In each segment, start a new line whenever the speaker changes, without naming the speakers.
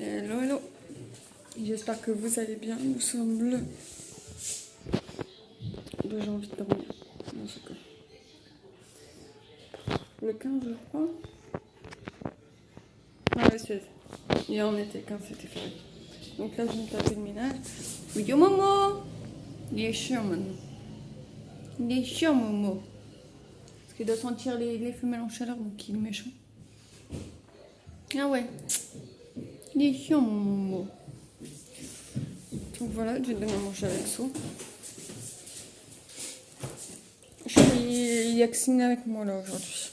Hello, hello. J'espère que vous allez bien. Nous sommes le 2 janvier de dormir. Non, c'est quoi le 15, je crois. Ah, le 16. Hier, on était 15, c'était férié. Donc là, je vais me taper le ménage. Oui, yo, Momo. Il est chiant maintenant. Il est chiant, Momo. Parce qu'il doit sentir les femelles en chaleur, donc il est méchant. Ah ouais. Il est chiant, mon Momo. Donc voilà, je vais donner à manger avec ça. Il y a Xine avec moi là aujourd'hui.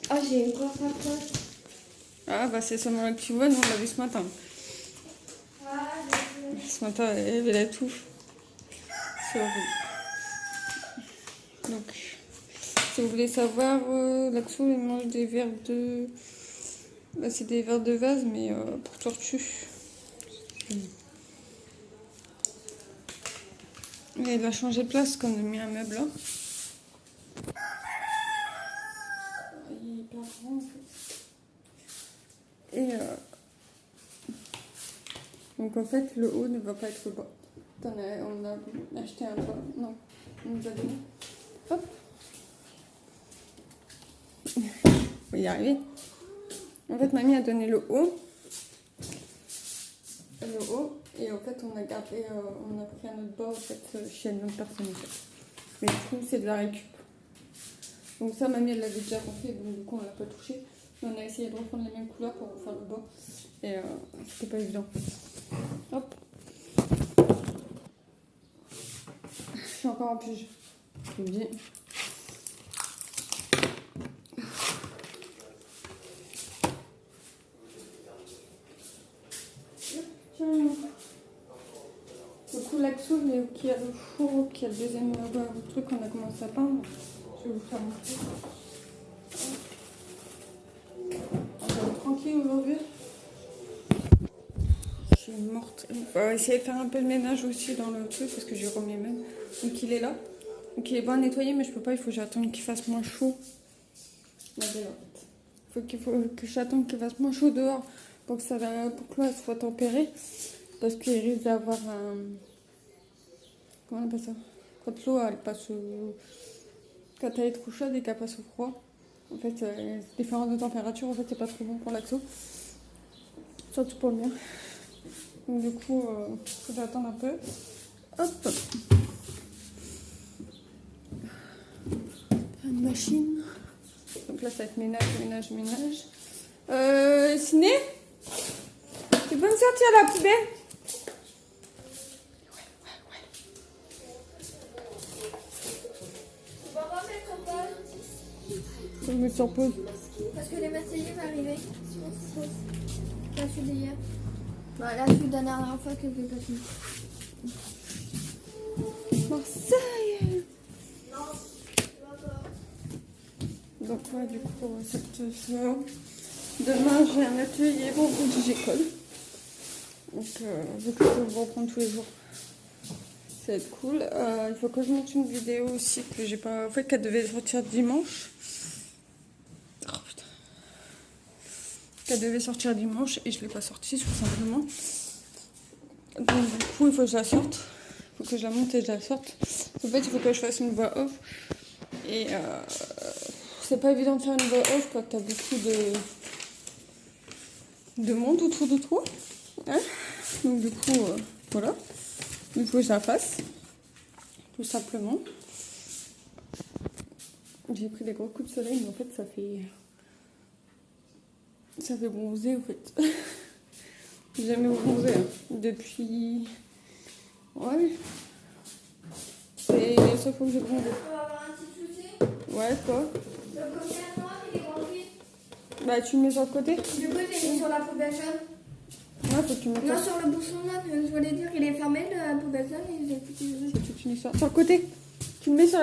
Ah, j'ai une grosse patate.
Ah bah c'est seulement là que tu vois, nous on l'a vu ce matin.
Ah,
Ce matin elle avait la touffe. C'est horrible. Donc, si vous voulez savoir, l'Axo il mange des verres de... Bah, c'est des verres de vase mais pour tortue. Et elle va changer de place quand on a mis un meuble là. Il est pas grand en fait. Et donc en fait le haut ne va pas être le bas. On a acheté un bas. Non, on nous a donné. Hop. Faut y arriver. En fait mamie a donné le haut. Le haut. Et en fait on a gardé, on a pris un autre bas en fait chez une autre personne en fait. Mais du coup c'est de la récup. Donc ça mamie elle l'avait déjà refait donc du coup on l'a pas touché. Mais on a essayé de reprendre les mêmes couleurs pour faire le bas. Et c'était pas évident. Hop. Je suis encore en pige. Je vous le dis. Tiens. Le coup l'Axo, mais qui a le four, qui a le deuxième truc qu'on a commencé à peindre. Je vais vous faire montrer. On va être tranquille aujourd'hui. Je suis morte. On va essayer de faire un peu le ménage aussi dans le truc parce que j'ai remis même. Donc il est là. Donc il est bien nettoyé, mais je peux pas, il faut que j'attende qu'il fasse moins chaud. Regardez, il faut que j'attende qu'il fasse moins chaud dehors pour que l'eau soit tempérée. Parce qu'il risque d'avoir un... Comment on appelle ça? Quand l'eau elle passe quand elle est trop chaude et qu'elle passe au froid. En fait, différence de température, en fait, c'est pas trop bon pour l'Axo. Surtout pour le mien. Donc du coup, faut que j'attende un peu. Hop. Une machine. Donc là, ça va être ménage. Ciné, tu peux me sortir la poubelle? Je me sens pause.
parce que les Marseillais vont arriver. La suite d'hier. Bah, la suite de la dernière fois que j'ai pas fini.
Marseille. Donc ouais, du coup, demain j'ai un atelier, vendredi j'école. Donc vu que je vais reprendre tous les jours, ça va être cool. Il faut que je monte une vidéo aussi que j'ai pas... En fait, qu'elle devait sortir dimanche. Oh putain. Qu'elle devait sortir dimanche et je l'ai pas sortie tout simplement. Donc du coup, il faut que je la sorte. Il faut que je la monte et je la sorte. En fait, il faut que je fasse une voix off. Et c'est pas évident de faire une voix off quand t'as beaucoup de monde autour de toi. Hein, donc du coup, voilà. Il faut que je la fasse. Tout simplement. J'ai pris des gros coups de soleil, mais en fait, ça fait bronzer, en fait. J'ai jamais bronzé, hein. Depuis... Ouais. C'est la seule fois que j'ai bronzé.
On va avoir un petit souci.
Ouais, quoi?
Le coquin noir, il est rempli.
Bah, tu le mets sur le côté?
Du coup, je l'ai mis sur la poubelle jaune.
Ouais, faut que tu mettes
Non, sur le bouchon là, je voulais dire, il est fermé, la poubelle jaune, et j'ai foutu dessus.
c'est toute une histoire. Sur le côté. Tu le mets sur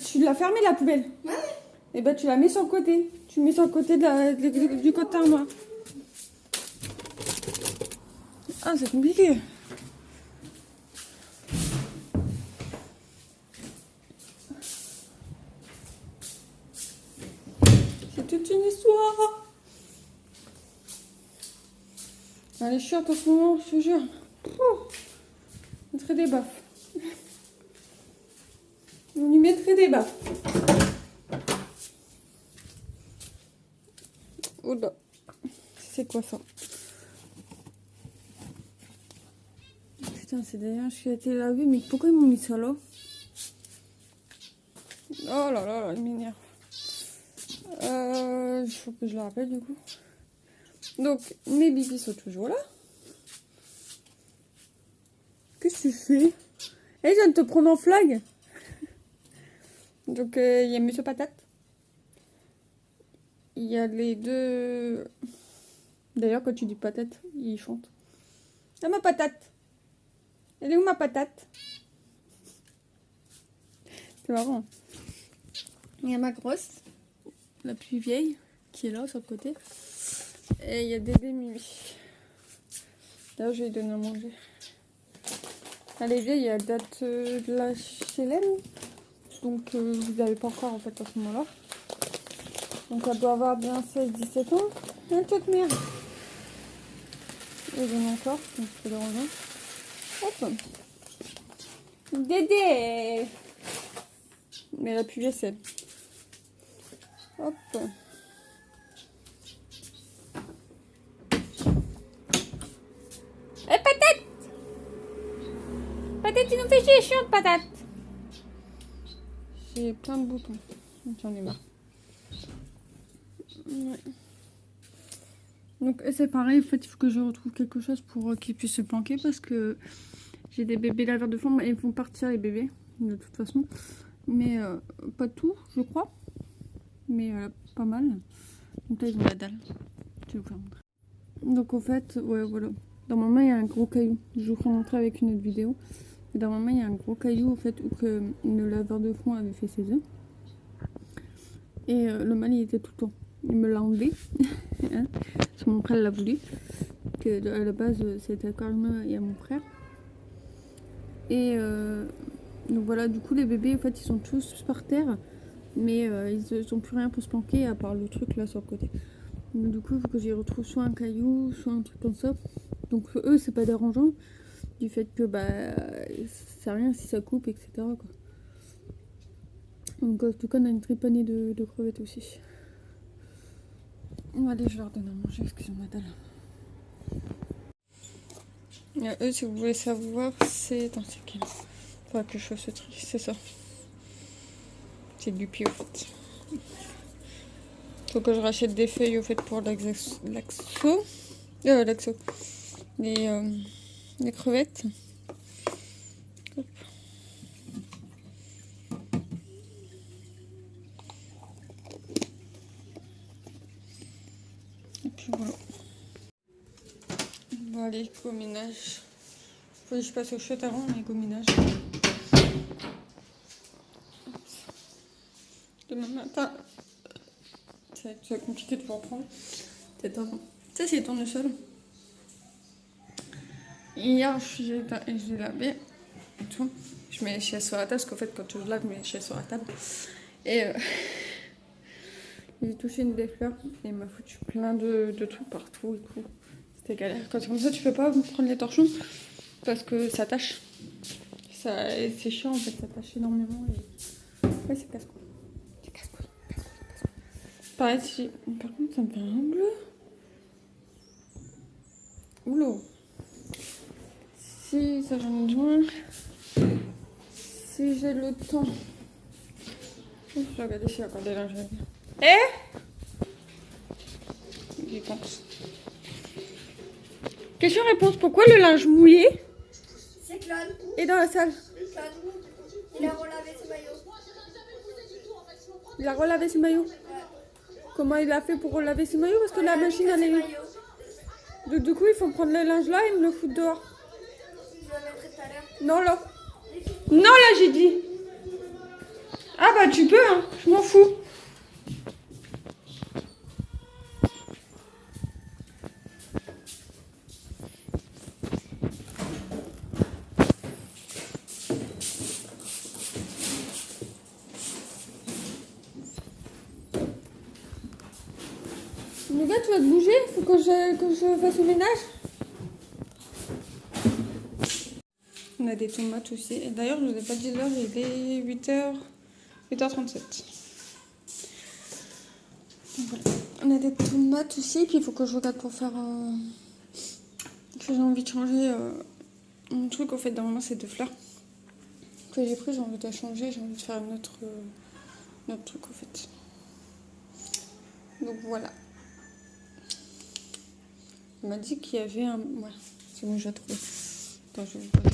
tu l'as fermé la poubelle.
Ouais.
Et bah, tu la mets sur le côté. Tu mets sur le côté du côté noir. Ah, c'est compliqué. C'est toute une Elle est chiante en ce moment, je te jure. Ouh. On mettrait des baffes. On lui mettrait des baffes. Oula. C'est quoi ça? Putain, c'est des linges qui a été lavé, mais pourquoi ils m'ont mis ça là? Oh là là, il m'énerve. Il faut que je le rappelle du coup. Donc, mes bibis sont toujours là. Qu'est-ce que tu fais? Eh, je viens de te prendre en flag. Donc, il y a Monsieur Patate. Il y a les deux... D'ailleurs, quand tu dis patate, il chante. Ah, ma patate! Elle est où ma patate? C'est marrant. Il y a ma grosse, la plus vieille, qui est là, sur le côté. Et il y a Dédé Mimi. Là, je vais lui donner à manger. Elle est vieille, elle date de la HLM. Donc, vous n'avez pas encore, en fait, à ce moment-là. Donc, elle doit avoir bien 16-17 ans. Un toute merde. Et j'en ai encore, donc je peux le rejoindre. Hop. Dédé! Mais la plus vieille, c'est elle. Hop. Eh, patate! Patate, tu nous fais chier, chiante, patate! J'ai plein de boutons. J'en ai marre. Ouais. Donc c'est pareil, en fait il faut que je retrouve quelque chose pour qu'ils puissent se planquer parce que j'ai des bébés laveurs de fond, ils vont partir les bébés de toute façon, mais pas tout je crois, mais pas mal. Donc là ils ont la dalle, je vais vous faire montrer. Donc en fait, ouais voilà, dans ma main il y a un gros caillou, je vous ferai montrer avec une autre vidéo. Et dans ma main il y a un gros caillou en fait où que le laveur de fond avait fait ses œufs. Et le mâle il était tout le temps, il me l'a enlevé. Hein, parce que mon frère l'a voulu, que à la base c'était à Carmen et à mon frère. Et donc voilà, du coup les bébés en fait ils sont tous par terre, mais ils n'ont plus rien pour se planquer à part le truc là sur le côté. Donc du coup il faut que j'y retrouve soit un caillou, soit un truc comme ça. Donc eux c'est pas dérangeant du fait que bah c'est rien si ça coupe, etc. quoi. Donc en tout cas on a une tripannée de crevettes aussi. Bon, allez, je leur donne à manger, excusez-moi dalle. Eux, si vous voulez savoir, c'est... Attends, c'est quel? Faudra que je fasse ce truc, c'est ça. C'est du pied, au fait. Faut que je rachète des feuilles, au fait, pour l'axo. L'axo. Les crevettes. Hop. Et puis voilà. Bon, allez, go ménage. Faut que je passe au chiottes avant, mais go ménage. Demain matin, ça va être compliqué de pouvoir prendre. Peut-être avant. Ça, c'est tournesol. Hier, j'ai lavé et tout. Je mets les chaises sur la table, parce qu'en fait, quand je lave, je mets les chaises sur la table. Et j'ai touché une des fleurs et il m'a foutu plein de trucs partout et tout. C'était galère. Quand c'est comme ça, tu peux pas prendre les torchons parce que ça tâche. C'est chiant en fait, ça tâche énormément. Et... ouais, c'est casse-couille. C'est casse-couille. Pareil, si... par contre, ça me fait un bleu. Oula. Si ça j'en ai besoin. Si j'ai le temps. Je vais regarder s'il y a encore des linges. J'y pense. Question-réponse. Pourquoi le linge mouillé
C'est Claude.
est dans la salle?
Claude. Il a relavé ses maillots.
Il a relavé ses maillots. Comment il a fait pour relaver ses maillots? Parce que la machine elle est... Donc, du coup, il faut prendre le linge là et me le foutre dehors.
Je le mettrai tout à l'heure.
Non, là. Non, là, j'ai dit. Ah, bah, tu peux, hein. Je m'en fous. Le gars, tu vas te bouger? Faut que je fasse le ménage? On a des tomates aussi. Et d'ailleurs, je ne vous ai pas dit l'heure, il est 8h37. Donc voilà. On a des tomates aussi, puis il faut que je regarde pour faire... que j'ai envie de changer un truc, au fait, normalement, c'est 2 fleurs que j'ai pris, j'ai envie de changer, j'ai envie de faire un autre truc, au fait. Donc voilà. On m'a dit qu'il y avait un... Ouais, c'est bon, j'ai trouvé. Attends, je vais vous poser.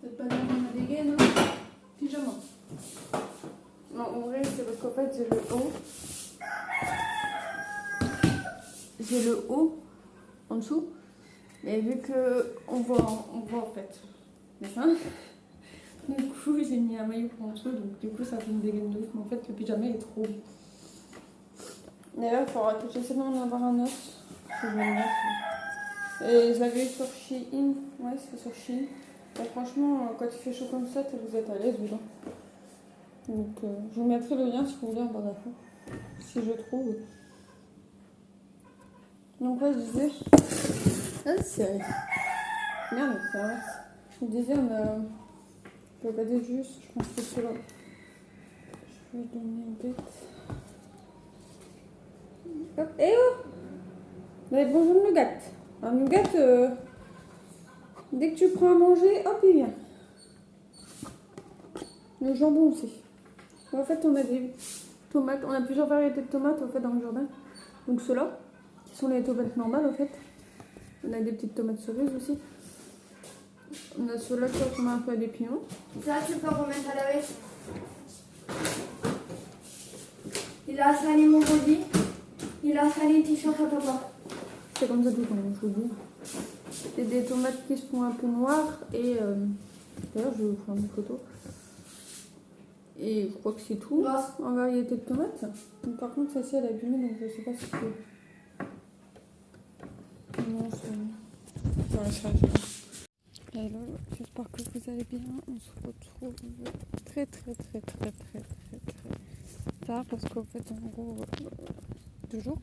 Peut-être pas dans ma dégaine, non? Pyjama. Non, en vrai, c'est parce qu'en fait, j'ai le haut. J'ai le haut en dessous. Et vu que on voit en fait les seins, du coup, j'ai mis un maillot en dessous. Donc, du coup, ça fait une dégaine de ouf. Mais en fait, le pyjama est trop haut. D'ailleurs, il faudra que j'essaie d'en avoir un autre. Je vais le mettre. Et je l'avais eu sur Shein. Ouais, c'est sur Shein. Et franchement, quand il fait chaud comme ça, vous êtes à l'aise dedans. Donc, je vous mettrai le lien si vous voulez en barre d'infos. Si je trouve. Donc, ouais, je disais. Ah, c'est. Merde, c'est l'inverse. Je vous disais, on a. Je vais regarder juste, je pense que c'est là. Je vais donner un bête. Hop, eh oh! Mais bonjour le nougat. Un nougat, dès que tu prends à manger, hop, il vient. Le jambon aussi. En fait, on a des tomates, on a plusieurs variétés de tomates en fait dans le jardin. Donc ceux-là, qui sont les tomates normales en fait. On a des petites tomates cerises aussi. On a ceux-là qui ressemblent un peu à des pignons.
Ça, tu peux remettre à laver. Il a salé mon body. Il a salé le t-shirt à papa.
C'est comme ça tout le temps, je vous dis. C'est des tomates qui sont un peu noires et d'ailleurs je vais vous faire une photo. Et je crois que c'est tout en variété de tomates. Donc, par contre, celle-ci elle a abîmé donc je sais pas si c'est. Non, c'est. Voilà, ça. Hello, j'espère que vous allez bien. On se retrouve très tard parce qu'en fait, en gros, 2 jours.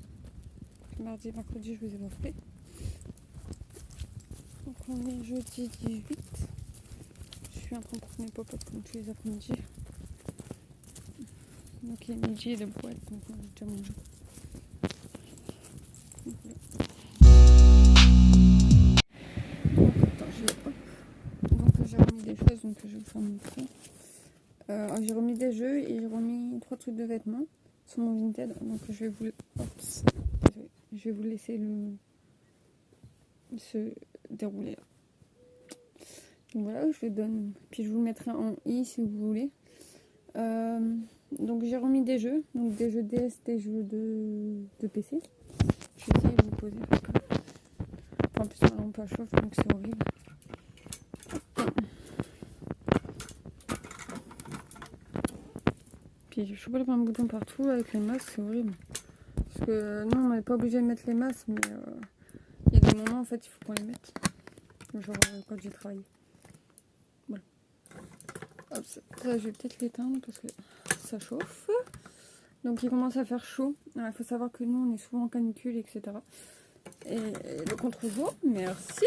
Mardi et mercredi, je vous ai pas fait. Donc, on est jeudi 18. Je suis en train de prendre mes popotes comme tous les après-midi. Donc, il est midi et de boîte, donc on a déjà mangé. Donc j'ai remis des choses, donc je vais vous faire montrer. J'ai remis des jeux et j'ai remis 3 trucs de vêtements sur mon Vinted. Donc je vais vous, je vais vous laisser se dérouler là. Donc voilà, je vous donne. Puis je vous mettrai en i si vous voulez. Donc j'ai remis des jeux, donc des jeux DS, des jeux de PC. Je vais essayer de vous poser. Enfin, en plus ma lampe à chauffe, donc c'est horrible. Puis je chope plein de boutons partout avec les masques, c'est horrible. Parce que non, on n'est pas obligé de mettre les masques, mais il y a des moments en fait il faut qu'on les mette. Genre quand j'ai travaillé. Voilà. Hop, ça je vais peut-être l'éteindre parce que ça chauffe. Donc il commence à faire chaud. Il faut savoir que nous on est souvent en canicule, etc. Et le contre-jour, merci.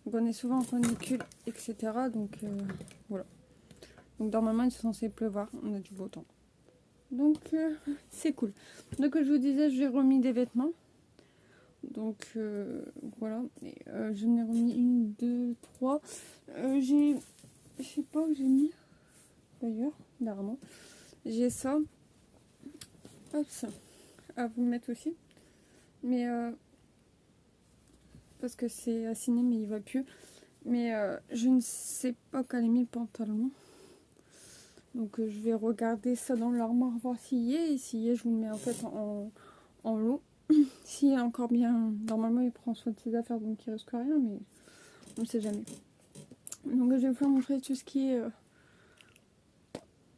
Donc on est souvent en canicule, etc. Donc voilà. Donc normalement il est censé pleuvoir, on a du beau temps. Donc c'est cool. Donc je vous disais, j'ai remis des vêtements. Donc voilà. Et, je n'ai remis 1, 2, 3. Je sais pas où j'ai mis. D'ailleurs, dernièrement. J'ai ça. Hop, ça. À vous mettre aussi. Mais parce que c'est assigné mais il va plus. Mais je ne sais pas quand j'ai mis le pantalon. Donc je vais regarder ça dans l'armoire, voir s'il y est. Et s'il y est, je vous le mets en fait en lot. S'il est encore bien, normalement il prend soin de ses affaires donc il risque rien, mais on ne sait jamais. Donc je vais vous faire montrer tout ce qui est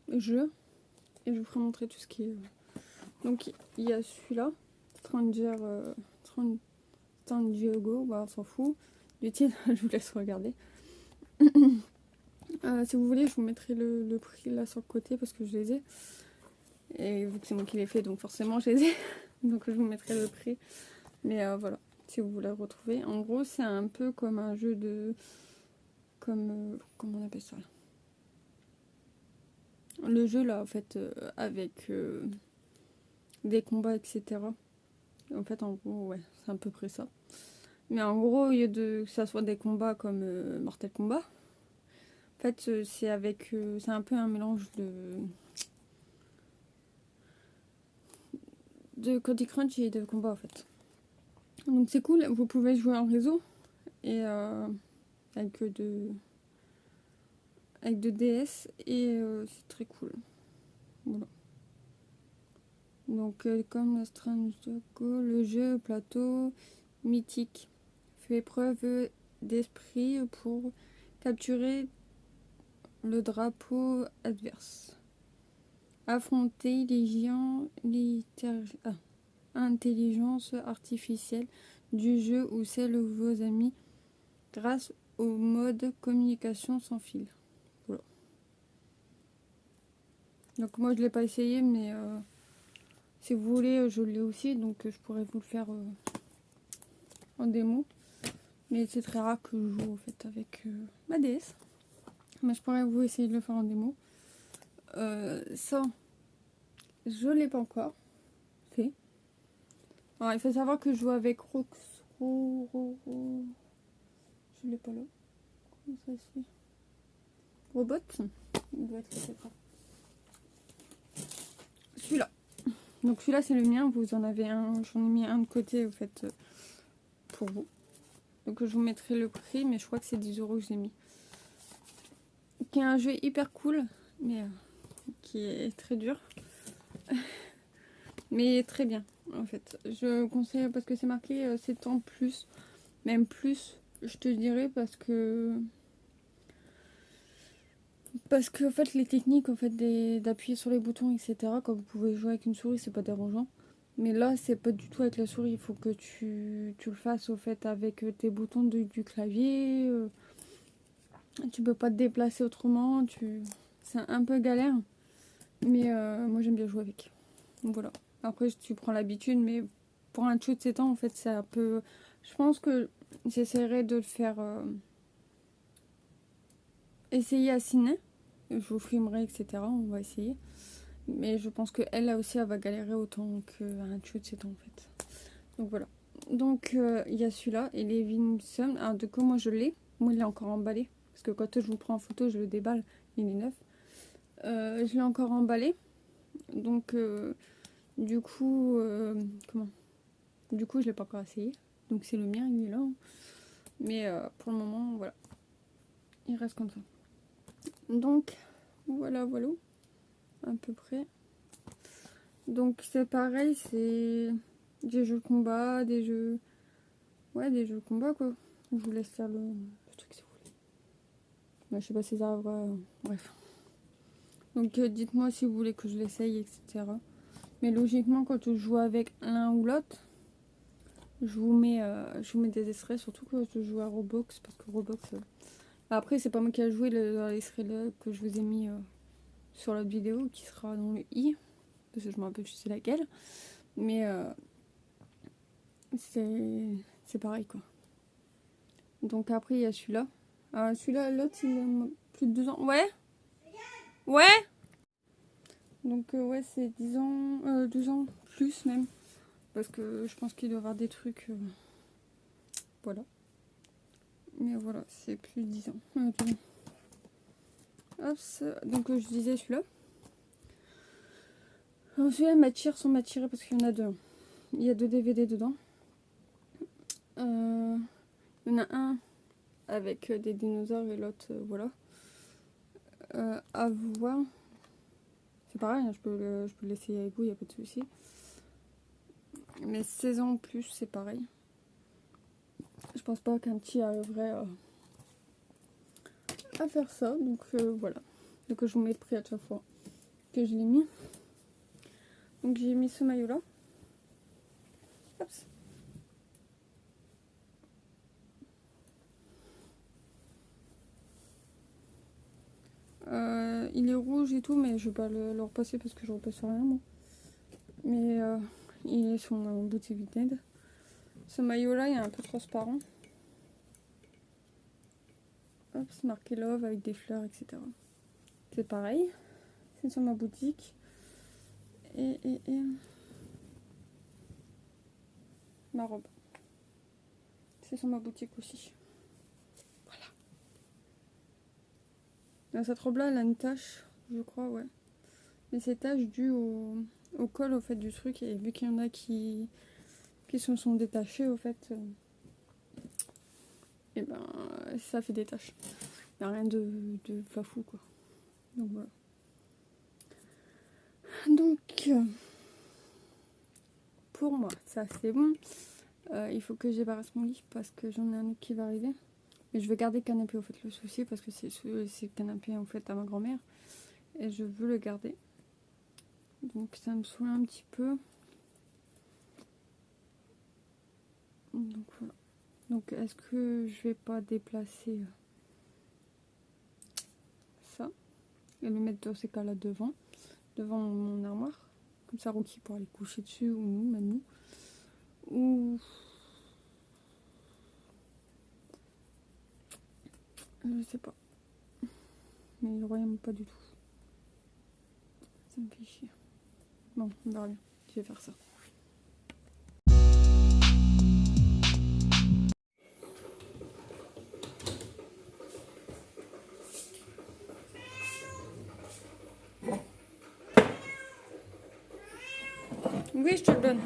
jeu. Et je vous ferai montrer tout ce qui est... Donc il y a celui-là, Strandiego, bah, on s'en fout. Du titre, je vous laisse regarder. Si vous voulez, je vous mettrai le prix là sur le côté parce que je les ai. Et vu que c'est moi qui les fait, donc forcément je les ai. Donc je vous mettrai le prix. Mais voilà, si vous voulez le retrouver. En gros, c'est un peu comme un jeu de... Comme... comment on appelle ça? Le jeu là, en fait, avec des combats, etc. En fait, en gros, ouais, c'est à peu près ça. Mais en gros, au lieu de que ça soit des combats comme Mortal Kombat, en fait, c'est avec... c'est un peu un mélange de Candy Crunch et de combat, en fait. Donc c'est cool, vous pouvez jouer en réseau et avec de DS et c'est très cool. Voilà. Donc comme la Strange Choco, le jeu plateau mythique fait preuve d'esprit pour capturer le drapeau adverse. Affronter les géants, intelligence artificielle du jeu ou celle de vos amis grâce au mode communication sans fil. Voilà. Donc moi je l'ai pas essayé, mais si vous voulez je l'ai aussi, donc je pourrais vous le faire en démo. Mais c'est très rare que je joue en fait avec ma DS. Mais je pourrais vous essayer de le faire en démo. Ça, je l'ai pas encore fait. Alors il faut savoir que je joue avec Rox. Je l'ai pas là. Comment ça se fait? Robot. Il doit être quelque part. Celui-là. Donc celui-là c'est le mien. Vous en avez un. J'en ai mis un de côté en fait pour vous. Donc je vous mettrai le prix, mais je crois que c'est 10 € que j'ai mis. Qui est un jeu hyper cool, mais qui est très dur. Mais très bien en fait. Je conseille parce que c'est marqué 7 ans plus. Même plus, je te dirais, parce que en fait les techniques en fait d'appuyer sur les boutons, etc., comme vous pouvez jouer avec une souris, c'est pas dérangeant. Mais là c'est pas du tout avec la souris, il faut que tu le fasses au fait avec tes boutons du clavier. Tu peux pas te déplacer autrement, c'est un peu galère. Mais moi j'aime bien jouer avec. Donc voilà. Après tu prends l'habitude, mais pour un jeu de 7 ans en fait c'est un peu... Je pense que j'essaierai de le faire essayer à Ciné. Je vous filmerai, etc. On va essayer. Mais je pense qu'elle là aussi elle va galérer autant qu'un jeu de 7 ans en fait. Donc voilà. Donc il y a celui-là et les Winsome. Alors du coup moi je l'ai. Moi il est encore emballé. Parce que quand je vous prends en photo je le déballe. Il est neuf. Je l'ai encore emballé. Donc du coup comment? Du coup je l'ai pas encore essayé. Donc c'est le mien, il est là. Mais pour le moment voilà. Il reste comme ça. Donc voilà voilà. À peu près. Donc c'est pareil, c'est des jeux de combat, des jeux... Ouais, des jeux de combat quoi. Je vous laisse faire le truc si vous voulez. Mais je sais pas si ça va... Bref. Donc dites-moi si vous voulez que je l'essaye, etc. Mais logiquement quand je joue avec l'un ou l'autre, je vous mets des extraits, surtout quand je joue à Roblox, parce que Roblox... Après c'est pas moi qui a joué l'extrait que je vous ai mis sur la vidéo, qui sera dans le i. Parce que je me rappelle plus c'est laquelle. Mais c'est pareil quoi. Donc après il y a celui-là. Celui-là, l'autre il a plus de 2 ans. Ouais. Ouais. Donc ouais c'est 10 ans, 12 ans plus même. Parce que je pense qu'il doit y avoir des trucs. Voilà. Mais voilà, c'est plus de 10 ans. Okay. Hop, donc je disais celui-là. Alors celui-là m'attire sans m'attirer parce qu'il y en a deux. Il y a 2 DVD dedans. Il y en a un avec des dinosaures et l'autre voilà. À voir. C'est pareil, hein, je peux l'essayer avec vous, il n'y a pas de souci. Mais 16 ans plus, c'est pareil. Je pense pas qu'un petit arriverait à faire ça. Donc voilà. Donc je vous mets le prix à chaque fois que je l'ai mis. Donc j'ai mis ce maillot là. Hop. Il est rouge et tout, mais je vais pas le repasser parce que je repasse sur rien moi. Mais Il est sur ma boutique Vinted. Ce maillot-là, il est un peu transparent. Hop, c'est marqué Love avec des fleurs, etc. C'est pareil. C'est sur ma boutique. Et ma robe. C'est sur ma boutique aussi. Voilà. Dans cette robe-là, elle a une tache, je crois, ouais. Mais c'est tache due au col, au fait, du truc. Et vu qu'il y en a qui se sont détachés, au fait, et ben, ça fait des taches. Il n'y a rien de fafou, quoi. Donc, voilà. Donc, pour moi, ça, c'est bon. Il faut que j'ébarrasse mon lit parce que j'en ai un autre qui va arriver. Mais je vais garder le canapé, au fait, le souci, parce que c'est le canapé, en fait, à ma grand-mère. Et je veux le garder. Donc ça me saoule un petit peu. Donc voilà. Donc est-ce que je vais pas déplacer ça et le mettre dans ces cas-là devant mon armoire. Comme ça Rocky pourra aller coucher dessus ou nous, même nous. Ou... je sais pas. Mais le royaume pas du tout. Ça me fait chier. Bon, on verra bien. Je vais faire ça. Oui, je te le donne.